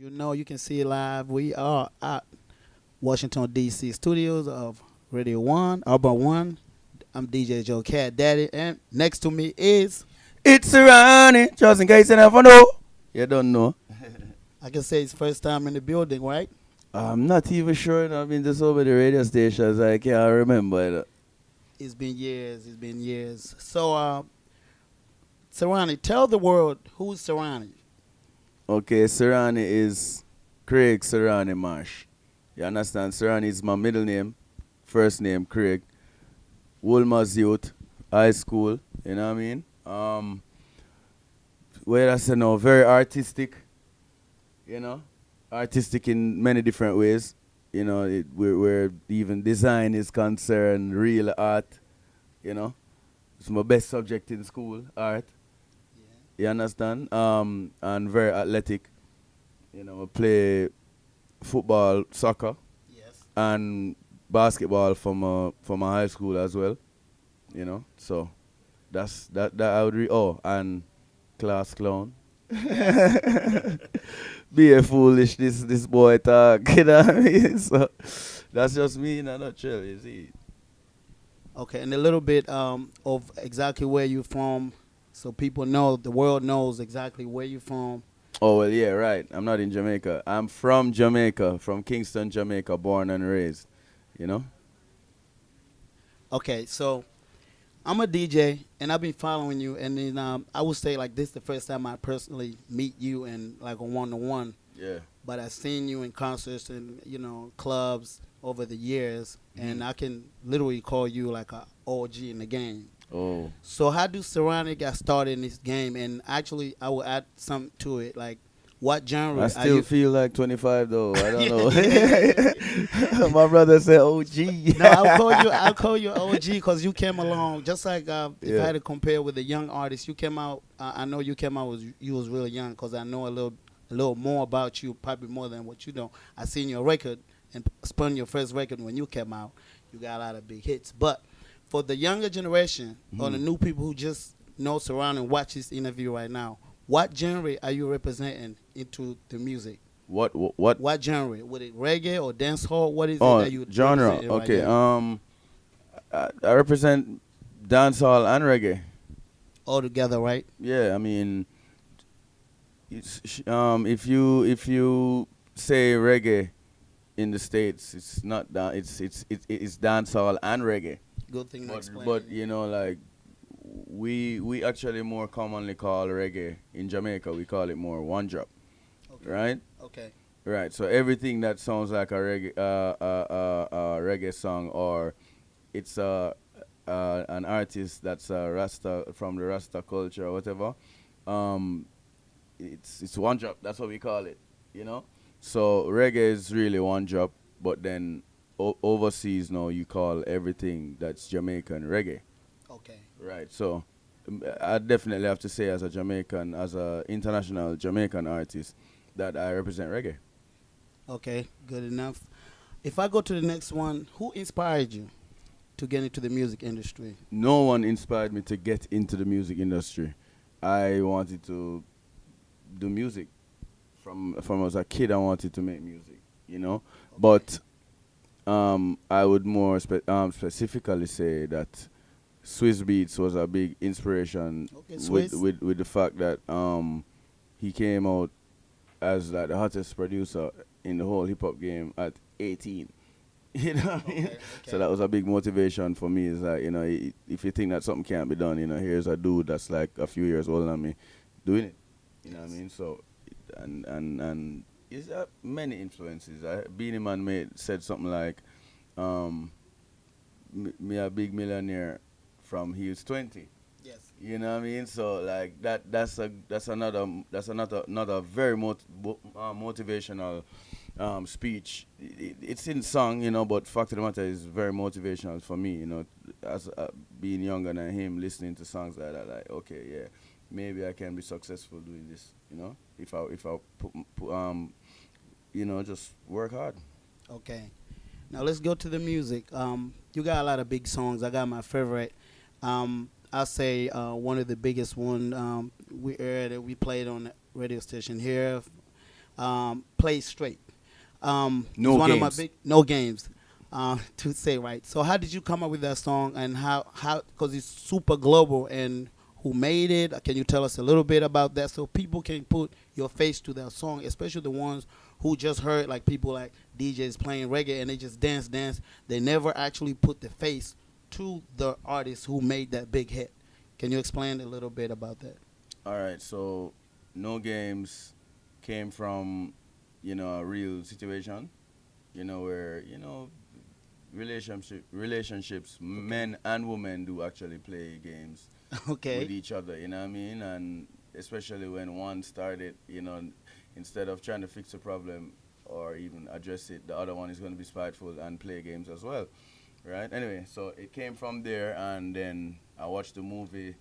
You know, you can see it live. We are at Washington, D.C. studios of Radio 1, Urban 1. I'm DJ Joe Cat Daddy, and next to me is, It's Serani, just in case you never know. You don't know. I can say it's first time in the building, right? I'm not even sure. I've been to so many radio stations I can't remember it. It's been years. It's been years. So, Serani, tell the world who's Serani. Okay, Serani is Craig Serani Marsh. You understand? Serani is my middle name, first name Craig. Wolmer's Youth, high school. You know what I mean? Where I say now, very artistic. You know, artistic in many different ways. You know, where even design is concerned, real art. You know, it's my best subject in school, art. You understand? And very athletic. You know, I play football, soccer, Yes. and basketball from my high school as well. You know, so that I would and class clown. Be a foolish this boy talk, you know what I mean? So that's just me in a nutshell, you see. Okay, and a little bit of exactly where you're from, so people know, the world knows exactly where you're from. Oh well, yeah, right. I'm not in Jamaica. I'm from Jamaica, from Kingston, Jamaica, born and raised. You know. Okay, so I'm a DJ, and I've been following you, and then I would say like this is the first time I personally meet you and like a one-to-one. Yeah. But I've seen you in concerts and clubs over the years, and I can literally call you like a OG in the game. Oh. So how do Serani get started in this game? And actually, I will add something to it, like what genre I are still you? feel like 25 though. I don't know. My brother said OG. No, I'll call you OG because you came along just like if I Yeah. had to compare with a young artist, you came out. I know you came out you was really young because I know a little more about you, probably more than what you know. I seen your record and spun your first record when you came out. You got a lot of big hits, but for the younger generation or the new people who just know Surround and watch this interview right now, what genre are you representing into the music? What? What genre? Would it reggae or dancehall? What is it Oh, that you genre. representing right Okay. now? I represent dancehall and reggae. All together, right? Yeah, I mean, if you say reggae in the states, it's not it's dancehall and reggae. Good thing to But explain. but you know like we actually more commonly call reggae in Jamaica. We call it more one drop, Okay. right? Okay. Right. So everything that sounds like a reggae song, or it's an artist that's a Rasta from the Rasta culture or whatever, um, it's one drop. That's what we call it. You know. So reggae is really one drop, but then overseas now you call everything that's Jamaican reggae. Okay. Right. So I definitely have to say, as a Jamaican, as a international Jamaican artist, that I represent reggae. Okay. Good enough. If I go to the next one, who inspired you to get into the music industry? No one inspired me to get into the music industry. I wanted to do music from as a kid. I wanted to make music, you know. But I would more specifically say that Swiss Beats was a big inspiration Okay, with Swiss. with the fact that he came out as like the hottest producer in the whole hip hop game at 18. You know what I mean? Okay. So that was a big motivation for me. Is like, if you think that something can't be done, here's a dude that's like a few years older than me doing it. You know what I mean? So and is that many influences. Beanie Man said something like, me a big millionaire from he was 20. Yes. You know what I mean? So like that's another very motivational speech. It's in song, but fact of the matter is very motivational for me. As being younger than him, listening to songs like that, like okay, yeah, maybe I can be successful doing this. If I just work hard. Okay. Now let's go to the music. You got a lot of big songs. I got my favorite. I'll say one of the biggest one we aired that we played on the radio station here. play straight. It's No one of my games. big no games. To say right. So how did you come up with that song and how because it's super global and who made it? Can you tell us a little bit about that so people can put your face to that song, especially the ones who just heard like people like DJs playing reggae and they just dance. They never actually put the face to the artist who made that big hit. Can you explain a little bit about that? All right, so no games came from, a real situation, where, relationships, Okay. men and women do actually play games with Okay. each other, you know what I mean? And especially when one started, instead of trying to fix a problem or even address it, the other one is going to be spiteful and play games as well, right? Anyway, so it came from there, and then I watched the movie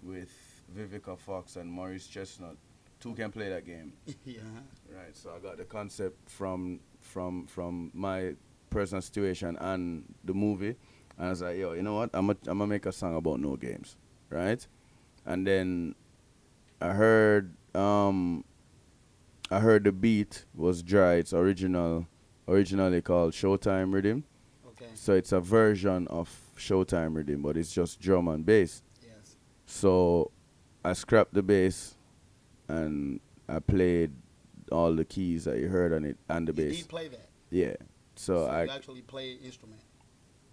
with Vivica Fox and Maurice Chestnut. Two can play that game, Yeah. right? So I got the concept from my personal situation and the movie, and I was like, yo, you know what? I'm gonna make a song about no games, right? And then I heard um I heard the beat was dry. It's originally called Showtime Rhythm. Okay. So it's a version of Showtime Rhythm, but it's just drum and bass. Yes. So I scrapped the bass and I played all the keys that you heard on it and the You did bass. play that. Yeah. So So I you actually play instrument.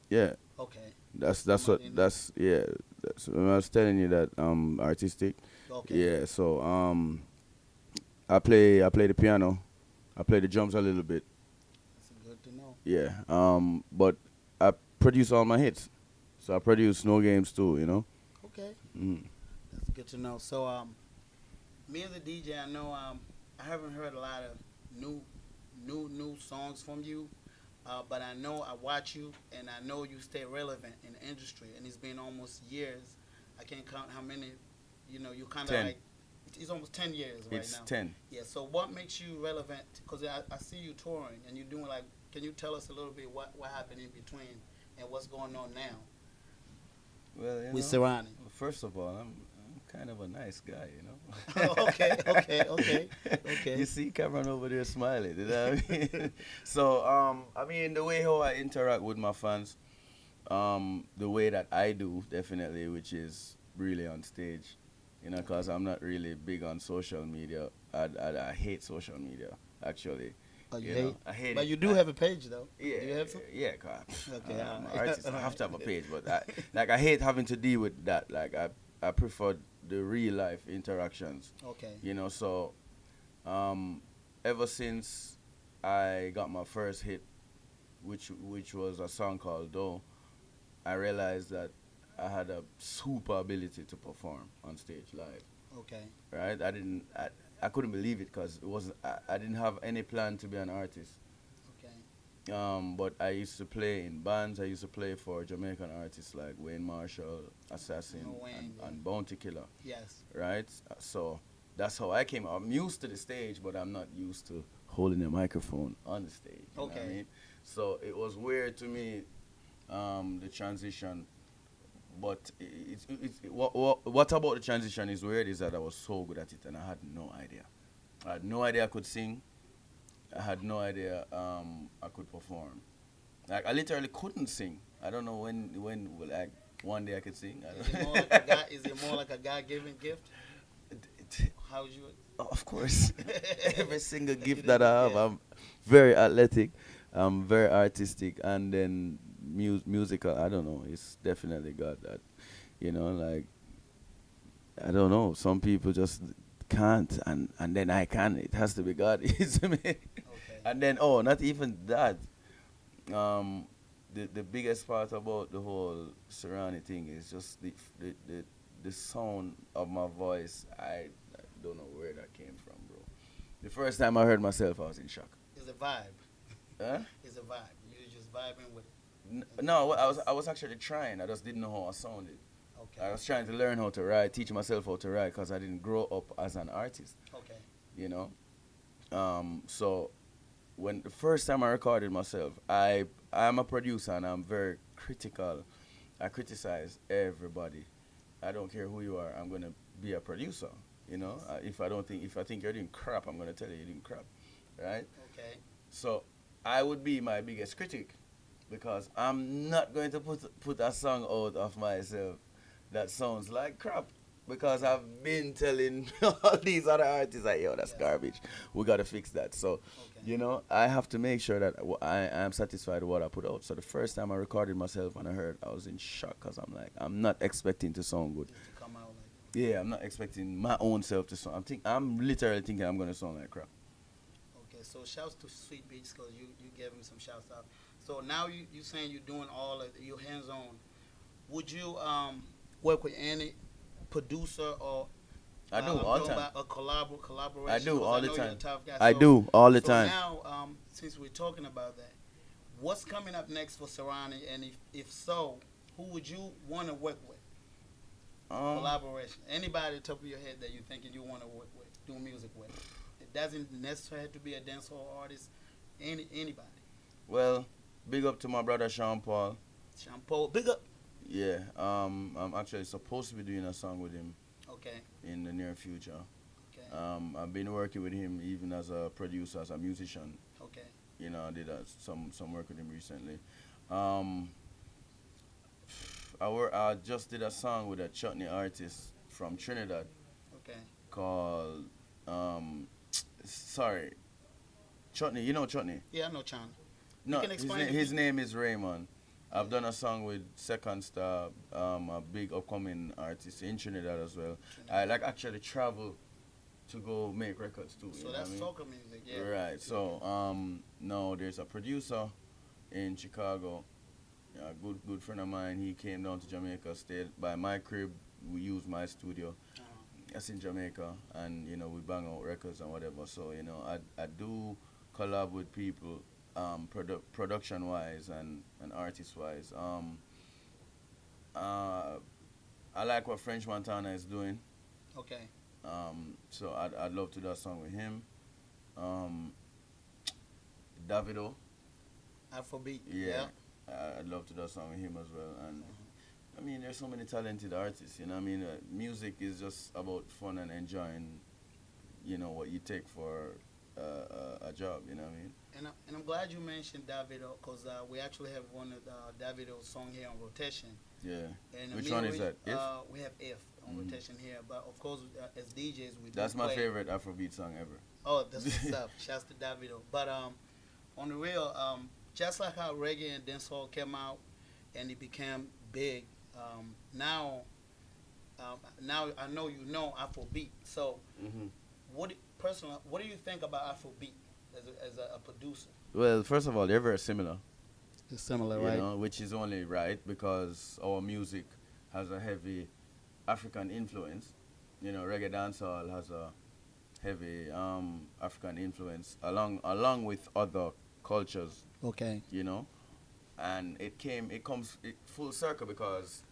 yeah. Okay. That's Come on what in. that's yeah. That's when I was telling you that artistic. Okay. Yeah. So I play the piano. I play the drums a little bit. That's good to know. Yeah. But I produce all my hits. So I produce no games too. Okay. Mm. That's good to know. So me as a DJ, I know I haven't heard a lot of new new songs from you. But I know I watch you and I know you stay relevant in the industry and it's been almost years. I can't count how many, you kind of 10. like, it's almost 10 years right It's now. 10. Yeah, so what makes you relevant? Because I see you touring and you're doing like, can you tell us a little bit what happened in between and what's going on now Well, with Serani? first of all, I'm kind of a nice guy, Okay, okay. You see Cameron over there smiling, you know what I mean? So, I mean, the way how I interact with my fans, the way that I do, definitely, which is really on stage, because I'm not really big on social media. I hate social media, actually. Oh, you hate? I hate But it. you do have a page though. Yeah, Do you have some? yeah, cause Okay, I'm an alright. artist. I have to have a page, but I hate having to deal with that. Like I prefer the real life interactions. Okay. So ever since I got my first hit, which was a song called "Dough," I realized that I had a super ability to perform on stage live. Okay. Right? I couldn't believe it because it wasn't. I didn't have any plan to be an artist. Okay. But I used to play in bands. I used to play for Jamaican artists like Wayne Marshall, Assassin, No Wayne, yeah. and Bounty Killer. Yes. Right? So that's how I came. I'm used to the stage, but I'm not used to holding a microphone on the stage. You know what I Okay. mean? So it was weird to me, the transition. But what about the transition is weird is that I was so good at it and I had no idea. I had no idea I could sing. I had no idea I could perform. Like I literally couldn't sing. I don't know when like one day I could sing. I Is it more don't like a God, is it more like a God-given gift? How would you? Of course, every single You gift that didn't- I have, yeah. I'm very athletic, I'm very artistic, and then musical. I don't know. It's definitely God that, like I don't know. Some people just can't, and then I can. It has to be God. It's me. Okay. And then not even that. Um, the biggest part about the whole Serani thing is just the sound of my voice. I don't know where that came from, bro. The first time I heard myself, I was in shock. It's a vibe. Huh? It's a vibe. You're just vibing with it. No, I was actually trying. I just didn't know how I sounded. I Okay. was trying to learn how to write, teach myself how to write, because I didn't grow up as an artist. Okay. You know. So when the first time I recorded myself, I'm a producer and I'm very critical. I criticize everybody. I don't care who you are. I'm gonna be a producer. If I think you're doing crap, I'm gonna tell you you're doing crap. right? Okay. So I would be my biggest critic because I'm not going to put a song out of myself that sounds like crap. Because Okay. I've been telling all these other artists like, yo, that's Yes. garbage. We gotta fix that. So, Okay. I have to make sure that I am satisfied with what I put out. So the first time I recorded myself and I heard, I was in shock because I'm like, I'm not expecting to sound good. Just to come out like. Yeah, I'm not expecting my own self to sound. I'm literally thinking I'm gonna sound like crap. Okay, so shouts to Sweet Beats because you gave him some shouts out. So now you saying you're doing all of your hands on. Would you work with any producer or I do I'm all the talking time. about a I collaboration do because all I the know you're a time. tough guy. I do all the So time. now since we're talking about that, what's coming up next for Serani? And if so, who would you want to work with? Um, Collaboration. Anybody at the top of your head that you're thinking you want to work with, do music with. It doesn't necessarily have to be a dancehall artist. Anybody. well, big up to my brother Sean Paul. Shampoo. Big up. Yeah, I'm actually supposed to be doing a song with him Okay. in the near future. Okay. I've been working with him even as a producer, as a musician. Okay. I did some work with him recently. Um, I just did a song with a chutney artist from Trinidad Okay. called sorry, Chutney. You know Chutney? Yeah, I know China. You No, can explain. his name is Raymond. I've done a song with Second Star, a big upcoming artist in Trinidad as well. I like actually travel to go make records too. So You know that's what I mean? soca music. Yeah. Right. So no, there's a producer in Chicago, a good friend of mine. He came down to Jamaica, stayed by my crib. We used my studio. That's in Jamaica, and we bang out records and whatever. So I do collab with people, production wise and artist wise. Uh, I like what French Montana is doing. Okay. So I'd love to do a song with him. Um, Davido, Afrobeat. yeah, I'd love to do a song with him as well. And I mean, there's so many talented artists. I mean, music is just about fun and enjoying. What you take for a job. You know what I mean? And I'm glad you mentioned Davido because we actually have one of Davido's song here on rotation. Yeah. And Which one is that? If? We have If on rotation here, but of course as DJs we do That's my play. favorite Afrobeat song ever. Oh, that's what's up. Shouts to Davido. But on the real, just like how reggae and dancehall came out and it became big, now now I know you know Afrobeat. So Hmm. what do you think about Afrobeat as a producer? Well, first of all, they're very similar. It's similar, right? Which is only right because our music has a heavy African influence. Reggae dancehall has a heavy African influence along with other cultures. Okay. And it comes full circle because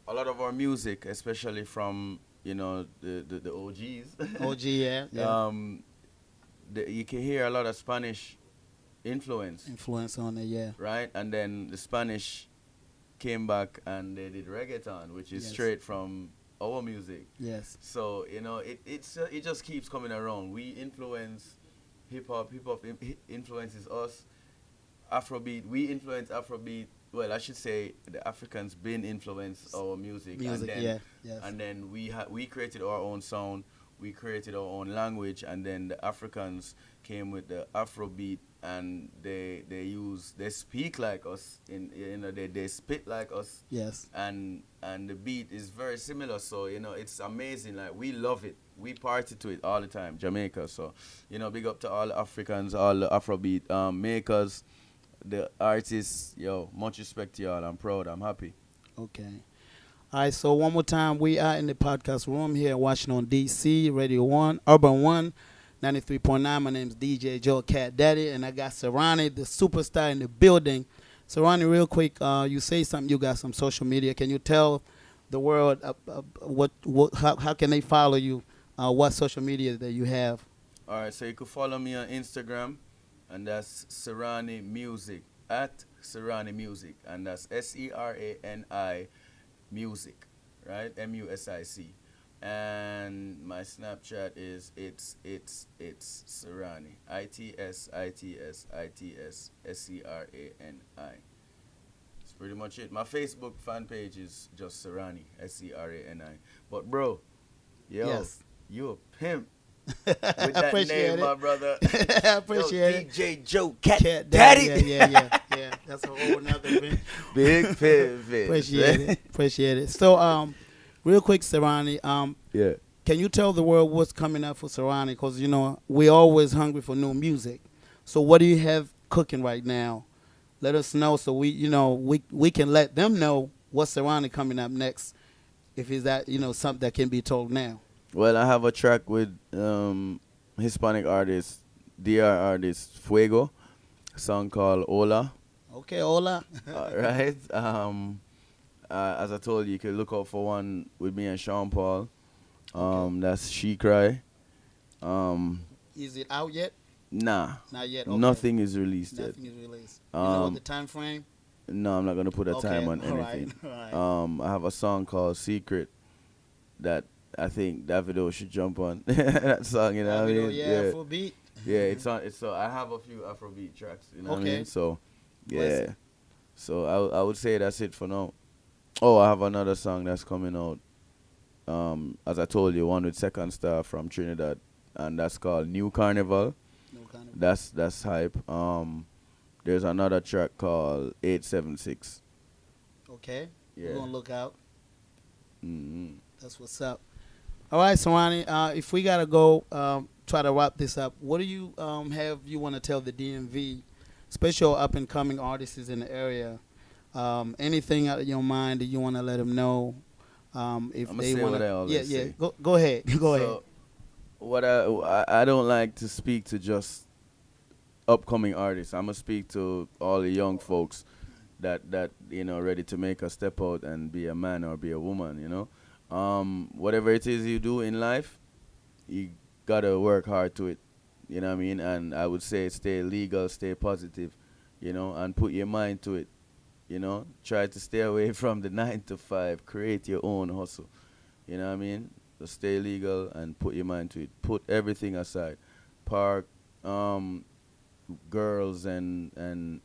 a lot of our music, especially from the OGs, OG, yeah, yeah. you can hear a lot of Spanish influence, Influence on it, yeah. right? And then the Spanish came back and they did reggaeton, which is Yes. straight from our music. Yes. So it just keeps coming around. We influence hip hop. Hip hop influences us. Afrobeat. We influence Afrobeat. Well, I should say the Africans been influenced our music. Music, and then, yeah, yes. And then we created our own sound. We created our own language, and then the Africans came with the Afrobeat, and they speak like us. They spit like us. Yes. And the beat is very similar. So it's amazing. Like we love it. We party to it all the time, Jamaica. So big up to all the Africans, all the Afrobeat makers, the artists. Yo, much respect to y'all. I'm proud. I'm happy. Okay. All right, so one more time, we are in the podcast room here in Washington, D.C., Radio 1, Urban 1, 93.9. My name is DJ Joe Cat Daddy, and I got Serani, the superstar in the building. Serani, real quick, you say something, you got some social media. Can you tell the world how can they follow you, what social media that you have? All right, so you can follow me on Instagram, and that's Serani Music, at Serani Music, and that's Serani Music, right? Music. And my Snapchat is it's Serani. Itsitsitsitsserani. That's pretty much it. My Facebook fan page is just Serani. Serani. But bro, yo, Yes. you a pimp with I that appreciate name, it. my brother. I appreciate Yo, it. DJ Joe Cat, Cat Daddy. Daddy. Yeah. That's a whole nother thing. Big pivot. Appreciate it. Appreciate it. So, real quick, Serani, Yeah. can you tell the world what's coming up for Serani? Because, you know, we're always hungry for new music. So what do you have cooking right now? Let us know so we, you know, we can let them know what's Serani coming up next. If is that, you know, something that can be told now. Well, I have a track with Hispanic artist, DR artist Fuego, a song called Hola. Okay, hola. Right? As I told you, you can look out for one with me and Sean Paul. That's She Cry. Is it out yet? Nah, Not yet. Okay. nothing is released yet. Nothing is released. You know what Um, the time frame? No, I'm not gonna put a Okay, time on all right, anything. all right. I have a song called Secret that I think Davido should jump on. That song, you know what I Davido, mean? yeah, Afrobeat. Yeah, it's so I have a few Afrobeat tracks, you know what I Okay. mean? So Bless yeah. So I would say that's it for now. Oh, I have another song that's coming out. As I told you, one with Second Star from Trinidad, and that's called New Carnival. No kind of. That's hype. There's another track called 876. Okay. Yeah. We're gonna look out. Mm-hmm. That's what's up. All right, Serani. If we gotta go, try to wrap this up. What do you have you want to tell the DMV, especially up and coming artists in the area? Anything out of your mind that you want to let them know? If I'ma they say want what I to, always yeah. say. Go ahead. Go ahead. So, what I don't like to speak to just upcoming artists. I'm gonna speak to all the young folks that you know ready to make a step out and be a man or be a woman. You know, whatever it is you do in life, you gotta work hard to it. You know what I mean? And I would say stay legal, stay positive, you know, and put your mind to it. You know, try to stay away from the 9 to 5. Create your own hustle. You know what I mean? So stay legal and put your mind to it. Put everything aside. Park, girls and men,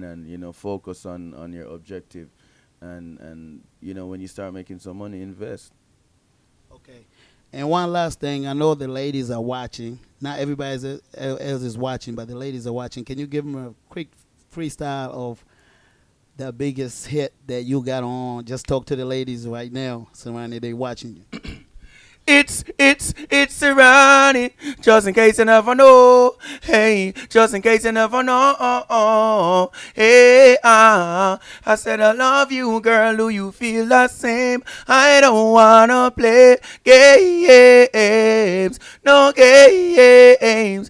and you know, focus on your objective. And you know, when you start making some money, invest. Okay. And one last thing, I know the ladies are watching. Not everybody else is watching, but the ladies are watching. Can you give them a quick freestyle of the biggest hit that you got on? Just talk to the ladies right now, Serani. They watching you. It's Serani, just in case you never know. Hey, just in case you never know. Hey, I said I love you, girl. Do you feel the same? I don't wanna play games, no games.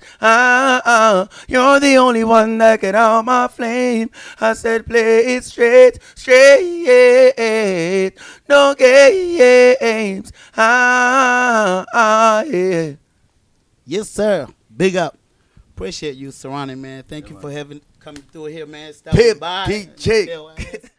You're the only one that can out my flame. I said play it straight, no games. Yeah. Yes, sir. Big up. Appreciate you, Serani, man. Thank Yeah, you man. for having coming through here, man. Stopping Pimp by. DJ. Yeah,